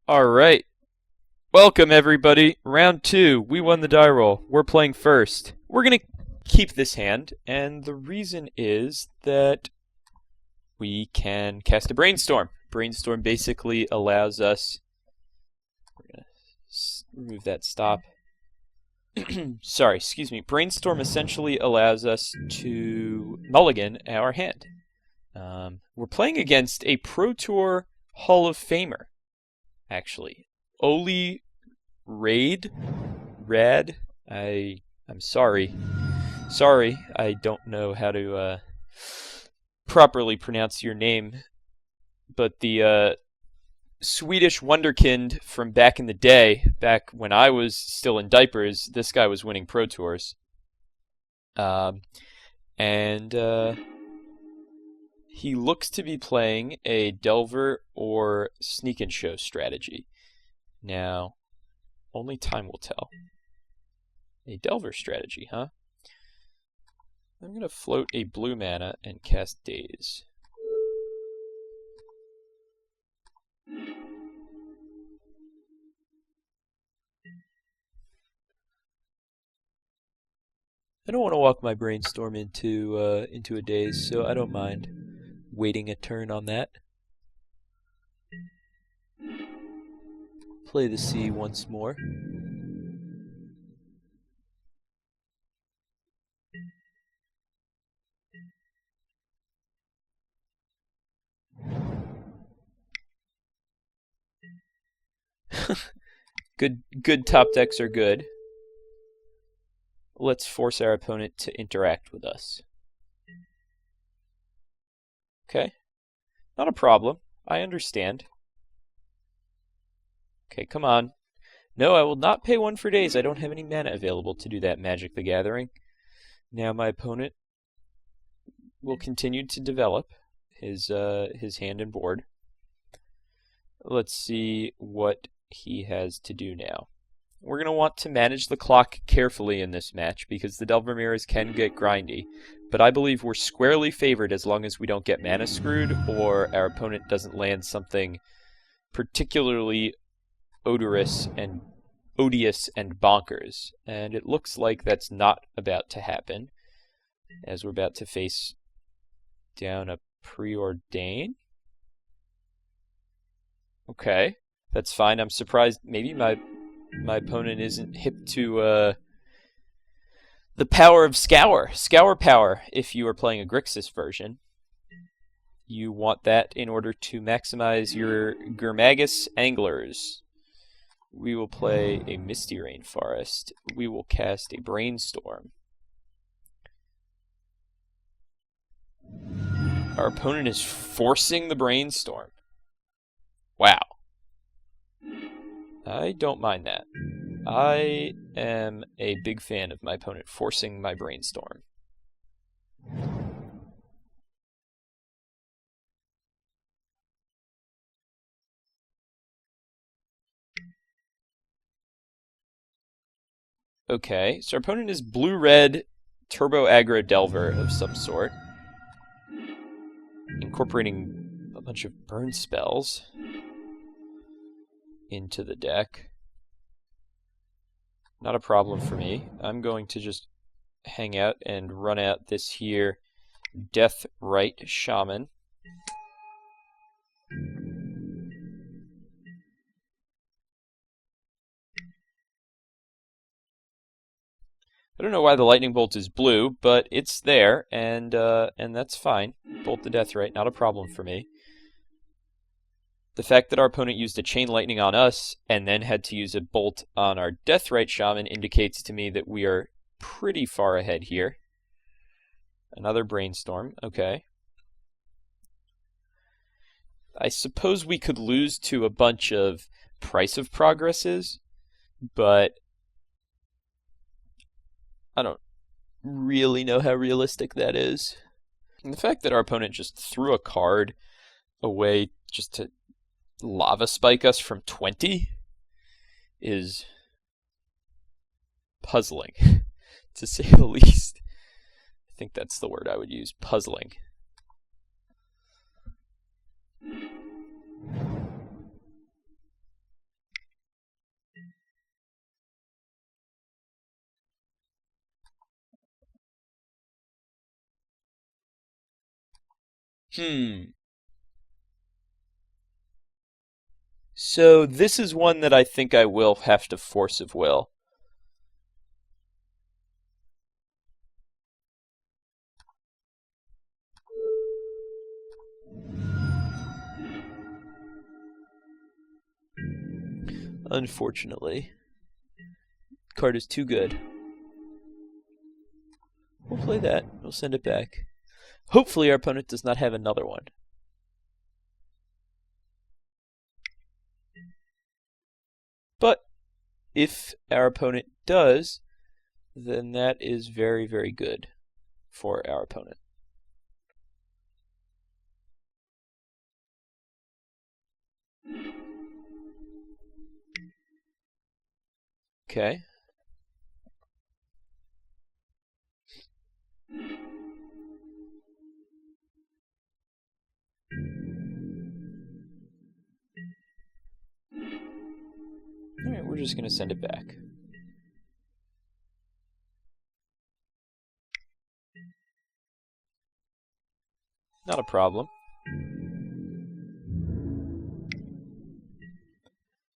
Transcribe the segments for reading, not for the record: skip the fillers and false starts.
Alright. Welcome, everybody. Round 2. We won the die roll. We're playing first. We're going to keep this hand, and the reason is that we can cast a Brainstorm. Brainstorm basically allows us... We're going to remove that stop. Sorry, excuse me. Brainstorm essentially allows us to mulligan our hand. We're playing against a Pro Tour Hall of Famer, actually. Oli Rad. I'm sorry. Sorry, I don't know how to properly pronounce your name. But the Swedish wonderkind from back in the day, back when I was still in diapers, this guy was winning Pro Tours. He looks to be playing a Delver or Sneak and Show strategy. Now, only time will tell. A Delver strategy, huh? I'm going to float a blue mana and cast Daze. I don't want to walk my Brainstorm into a Daze, so I don't mind waiting a turn on that. Play the sea once more. Good top decks are good. Let's force our opponent to interact with us. Okay. Not a problem. I understand. Okay, come on. No, I will not pay 1 for Daze. I don't have any mana available to do that Magic the Gathering. Now my opponent will continue to develop his hand and board. Let's see what he has to do now. We're going to want to manage the clock carefully in this match because the Delver Mirrors can get grindy. But I believe we're squarely favored as long as we don't get mana screwed or our opponent doesn't land something particularly odious and bonkers. And it looks like that's not about to happen, as we're about to face down a Preordain. Okay, that's fine. I'm surprised maybe my opponent isn't hip to the power of Scour. Scour power, if you are playing a Grixis version. You want that in order to maximize your Gurmag Anglers. We will play a Misty Rainforest. We will cast a Brainstorm. Our opponent is forcing the Brainstorm. Wow. I don't mind that. I am a big fan of my opponent forcing my Brainstorm. Okay, so our opponent is blue-red turbo aggro Delver of some sort, incorporating a bunch of burn spells into the deck. Not a problem for me. I'm going to just hang out and run out this here Deathrite Shaman. I don't know why the lightning bolt is blue, but it's there, and that's fine. Bolt the Deathrite, not a problem for me. The fact that our opponent used a Chain Lightning on us and then had to use a bolt on our Deathrite Shaman indicates to me that we are pretty far ahead here. Another Brainstorm, okay. I suppose we could lose to a bunch of Price of Progresses, but I don't really know how realistic that is. And the fact that our opponent just threw a card away just to Lava Spike us from 20 is puzzling, to say the least. I think that's the word I would use, puzzling. So this is one that I think I will have to Force of Will. Unfortunately. Card is too good. We'll play that. We'll send it back. Hopefully our opponent does not have another one. But if our opponent does, then that is very, very good for our opponent. Okay. Alright, we're just going to send it back. Not a problem.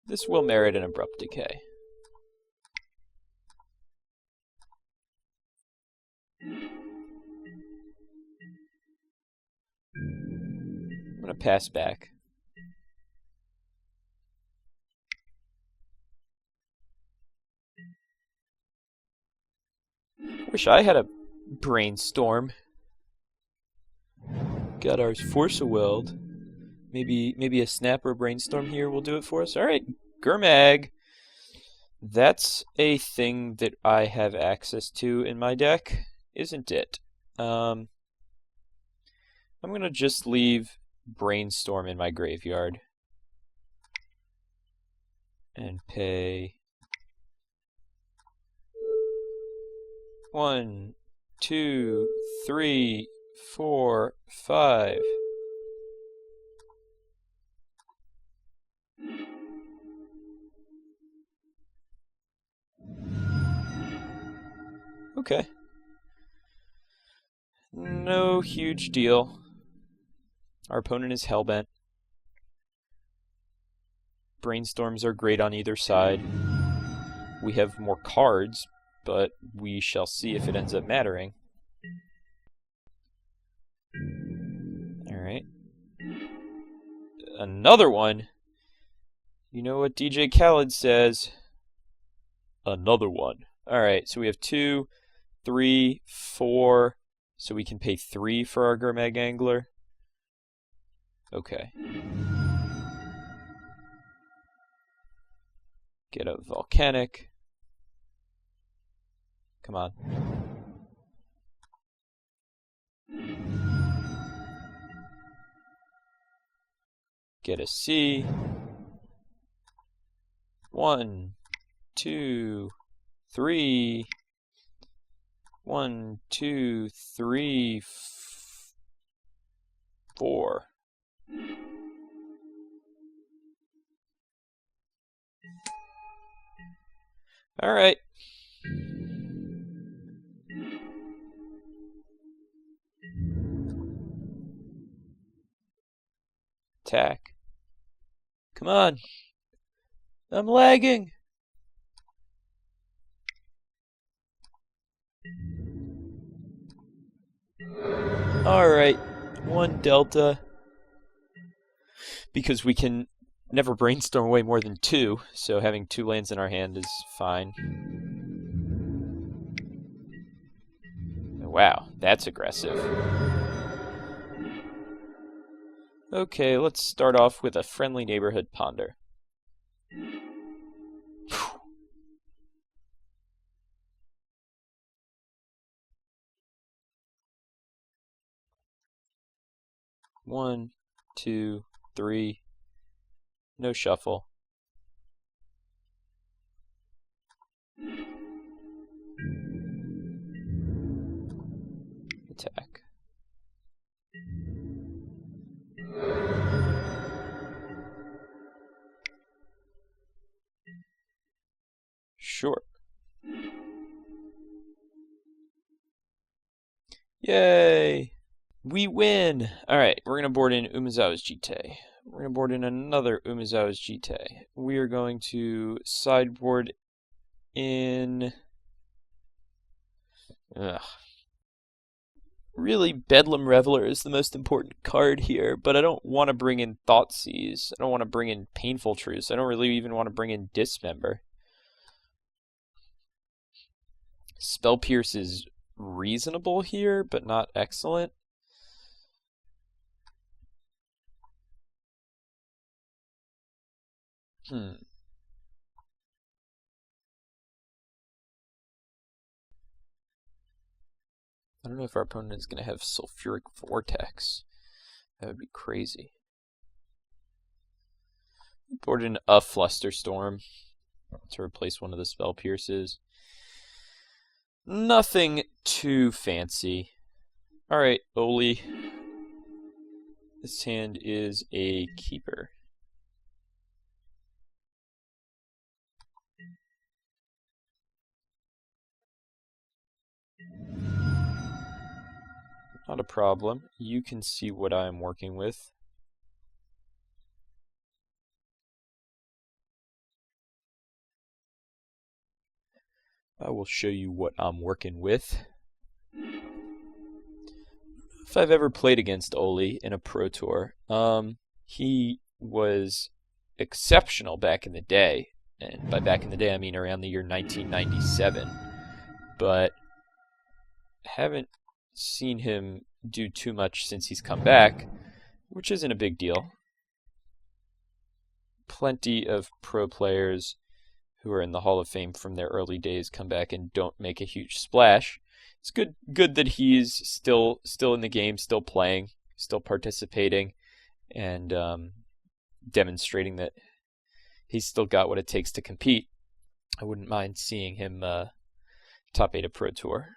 This will merit an Abrupt Decay. I'm going to pass back. Wish I had a Brainstorm. Got our Force of Willed. Maybe a Snap or a Brainstorm here will do it for us. Alright, Gurmag. That's a thing that I have access to in my deck, isn't it? I'm going to just leave Brainstorm in my graveyard. And pay 1, 2, 3, 4, 5. Okay. No huge deal. Our opponent is hellbent. Brainstorms are great on either side. We have more cards, but we shall see if it ends up mattering. Alright. Another one. You know what DJ Khaled says? Another one. Alright, so we have 2, 3, 4. So we can pay 3 for our Gurmag Angler. Okay. Get a Volcanic. Come on. Get a C. 1, 2, 3. 1, 2, 3, 4. All right. Attack. Come on. I'm lagging. Alright, 1 Delta. Because we can never Brainstorm away more than 2, so having 2 lands in our hand is fine. Wow, that's aggressive. Okay, let's start off with a Friendly Neighborhood Ponder. One, 2, 3. No shuffle. Attack. Sure. Yay! We win! Alright, we're going to board in Umezawa's Jitte. We're going to board in another Umezawa's Jitte. We are going to sideboard in... Really, Bedlam Reveler is the most important card here, but I don't want to bring in Thoughtseize. I don't want to bring in Painful Truce. I don't really even want to bring in Dismember. Spell Pierce is reasonable here, but not excellent. I don't know if our opponent is going to have Sulfuric Vortex. That would be crazy. Board in a Flusterstorm to replace one of the Spell Pierces. Nothing too fancy. Alright, Oli. This hand is a keeper. Not a problem. You can see what I'm working with. I will show you what I'm working with. If I've ever played against Oli in a Pro Tour, he was exceptional back in the day. And by back in the day, I mean around the year 1997. But haven't seen him do too much since he's come back, which isn't a big deal. Plenty of pro players who are in the Hall of Fame from their early days come back and don't make a huge splash. It's good that he's still in the game, still playing, still participating, and demonstrating that he's still got what it takes to compete. I wouldn't mind seeing him top 8 a Pro Tour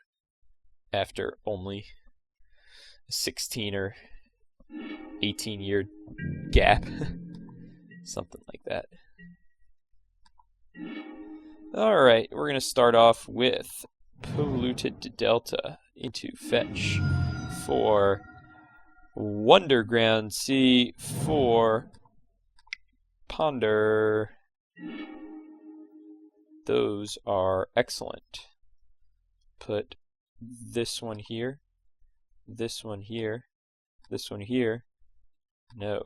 after only a 16 or 18 year gap. Something like that. Alright, we're going to start off with Polluted Delta into fetch for Wonderground Sea for Ponder. Those are excellent. Put this one here, this one here, this one here. No.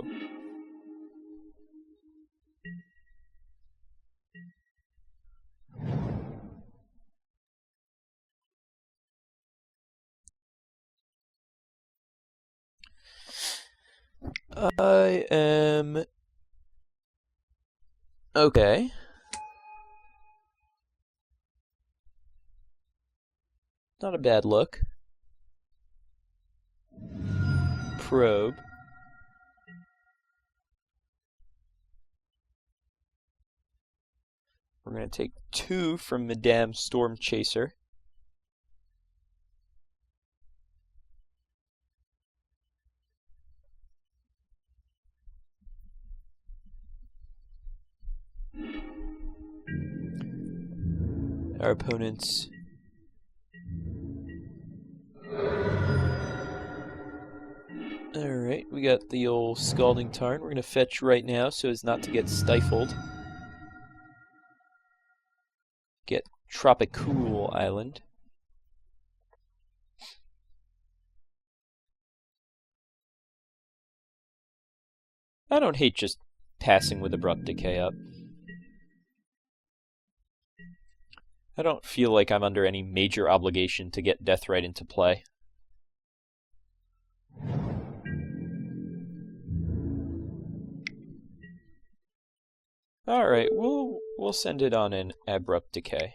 I am okay. Not a bad look. Probe. We're going to take 2 from Madame Storm Chaser. Our opponents Alright, we got the old Scalding Tarn. We're going to fetch right now so as not to get stifled. Get Tropicool Island. I don't hate just passing with Abrupt Decay up. I don't feel like I'm under any major obligation to get Deathrite into play. Alright, we'll send it on an Abrupt Decay.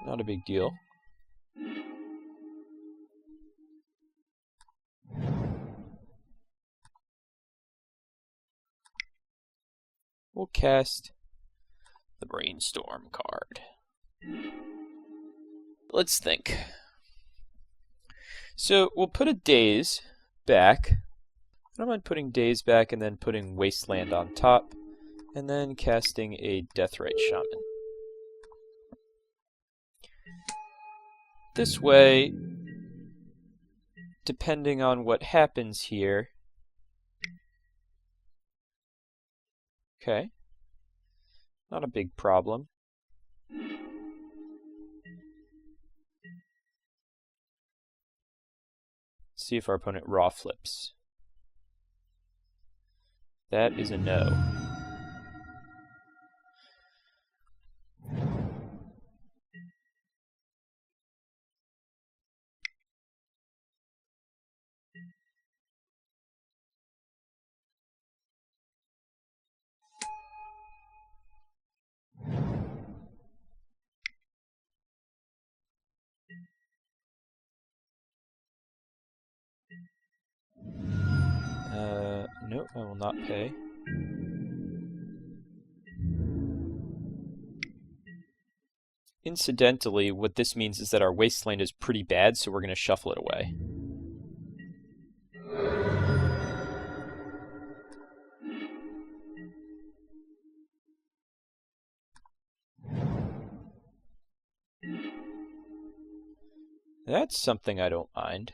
Not a big deal. We'll cast the Brainstorm card. Let's think. So we'll put a Daze back. I don't mind putting Daze back and then putting Wasteland on top, and then casting a Deathrite Shaman. This way, depending on what happens here... Okay. Not a big problem. See if our opponent raw flips. That is a no. Nope, I will not pay. Incidentally, what this means is that our Wasteland is pretty bad, so we're going to shuffle it away. That's something I don't mind.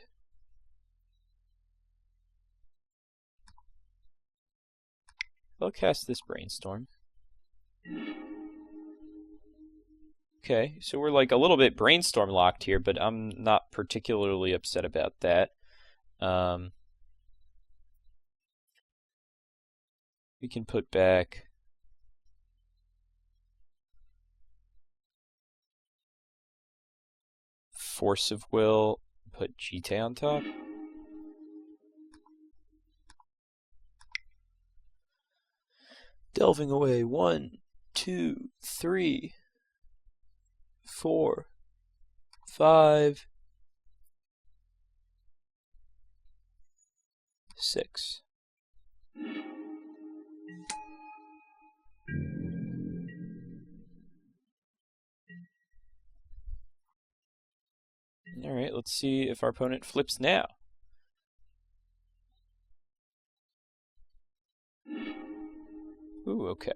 I'll cast this Brainstorm. Okay, so we're like a little bit Brainstorm locked here, but I'm not particularly upset about that. We can put back Force of Will, put Jitte on top. Delving away 1, 2, 3, 4, 5, 6. Alright, let's see if our opponent flips now. Ooh, okay.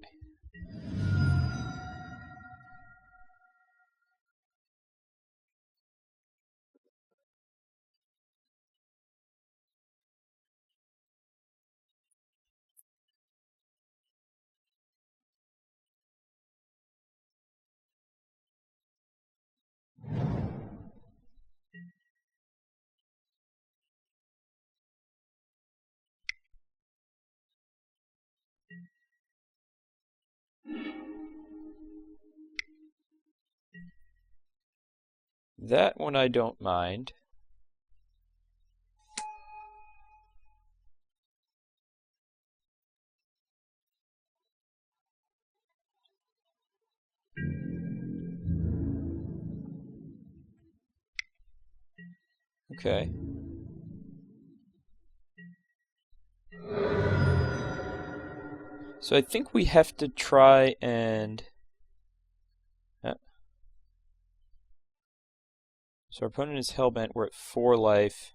That one I don't mind. Okay. So I think we have to try and... So our opponent is hellbent. We're at 4 life.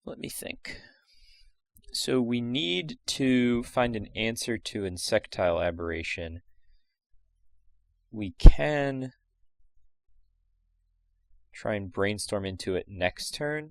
Let me think. So we need to find an answer to Insectile Aberration. We can try and Brainstorm into it next turn.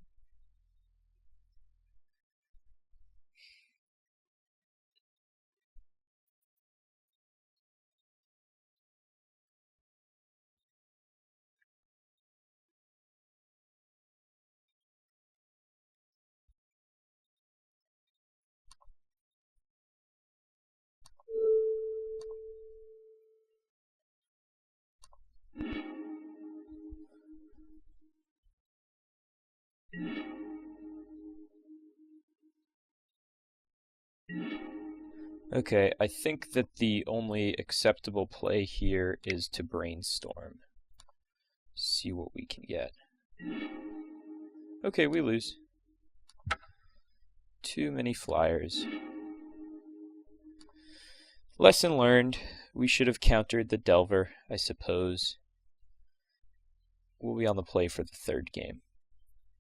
Okay, I think that the only acceptable play here is to Brainstorm. See what we can get. Okay, we lose. Too many flyers. Lesson learned. We should have countered the Delver, I suppose. We'll be on the play for the third game.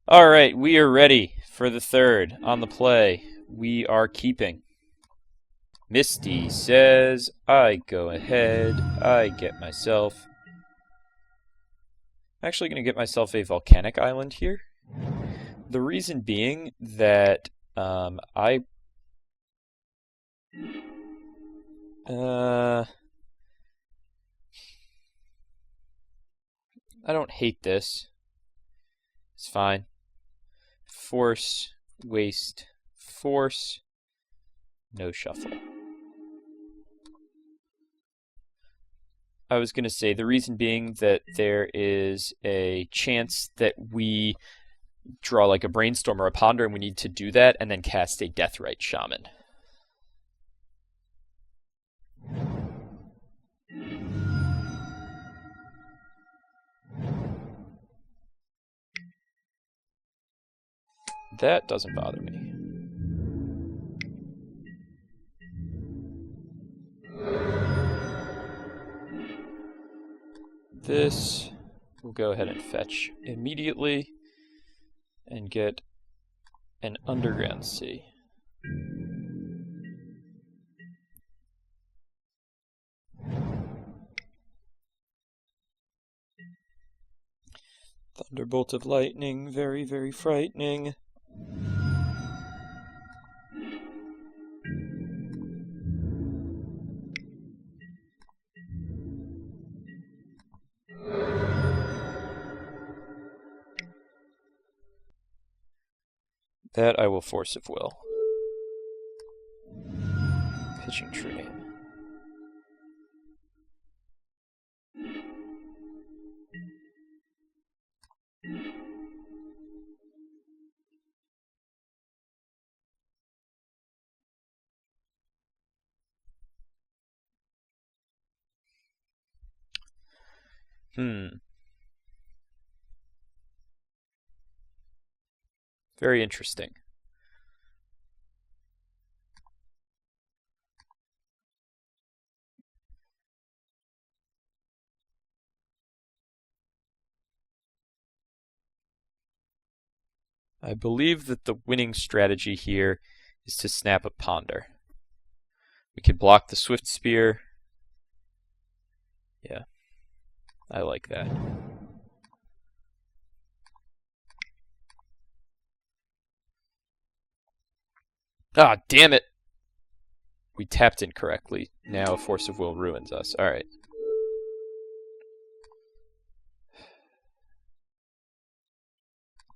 Alright, we are ready for the third. On the play, we are keeping. Misty says, I go ahead, I get myself... I'm actually going to get myself a Volcanic Island here. The reason being that I don't hate this. It's fine. Force, waste, force, no shuffle. I was going to say, the reason being that there is a chance that we draw like a Brainstorm or a Ponder, and we need to do that and then cast a Deathrite Shaman. That doesn't bother me. This we'll go ahead and fetch immediately and get an Underground Sea. Thunderbolt of lightning, very, very frightening. That I will Force of Will. Pitching True-Name. Very interesting. I believe that the winning strategy here is to snap a Ponder. We could block the Swift Spear. Yeah, I like that. Ah, damn it! We tapped incorrectly. Now a Force of Will ruins us. Alright.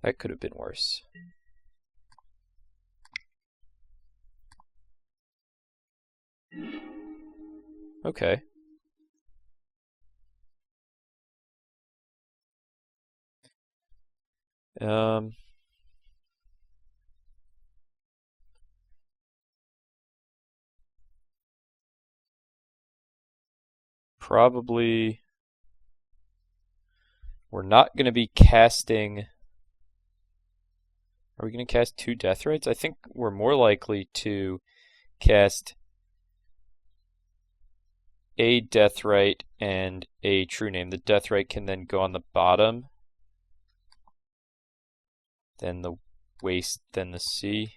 That could have been worse. Okay. Probably we're not going to be casting... Are we going to cast 2 Deathrites? I think we're more likely to cast a Deathrite and a True-Name. The Deathrite can then go on the bottom, then the Waste, then the Sea.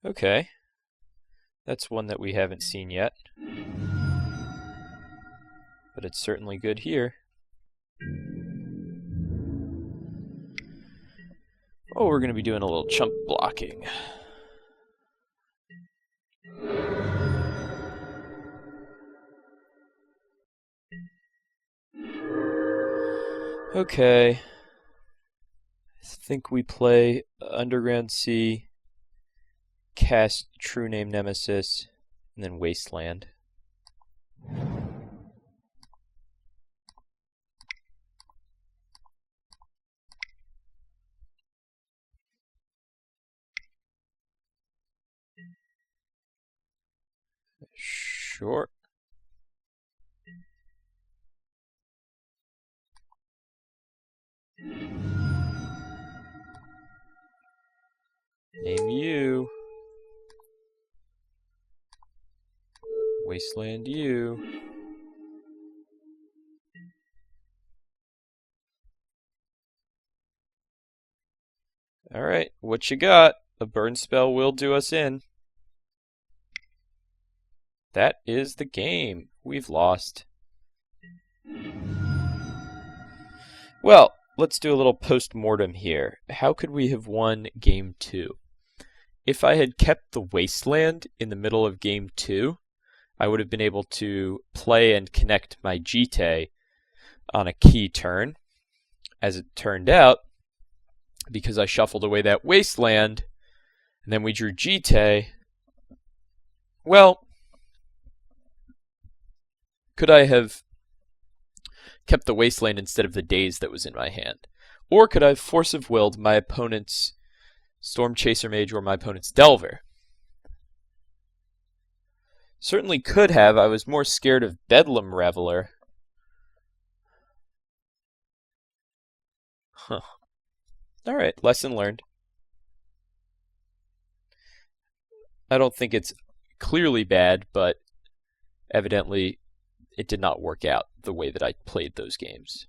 Okay. That's one that we haven't seen yet. But it's certainly good here. Oh, we're going to be doing a little chump blocking. Okay. I think we play Underground Sea, cast True-Name Nemesis, and then Wasteland. Sure. Name you. Wasteland you. Alright, what you got? A burn spell will do us in. That is the game. We've lost. Well, let's do a little post-mortem here. How could we have won Game 2? If I had kept the Wasteland in the middle of Game 2, I would have been able to play and connect my Jitte on a key turn. As it turned out, because I shuffled away that Wasteland, and then we drew Jitte, well, could I have kept the Wasteland instead of the Daze that was in my hand? Or could I have force of willed my opponent's Storm Chaser Mage or my opponent's Delver? Certainly could have. I was more scared of Bedlam Reveler. Huh. Alright, lesson learned. I don't think it's clearly bad, but evidently it did not work out the way that I played those games.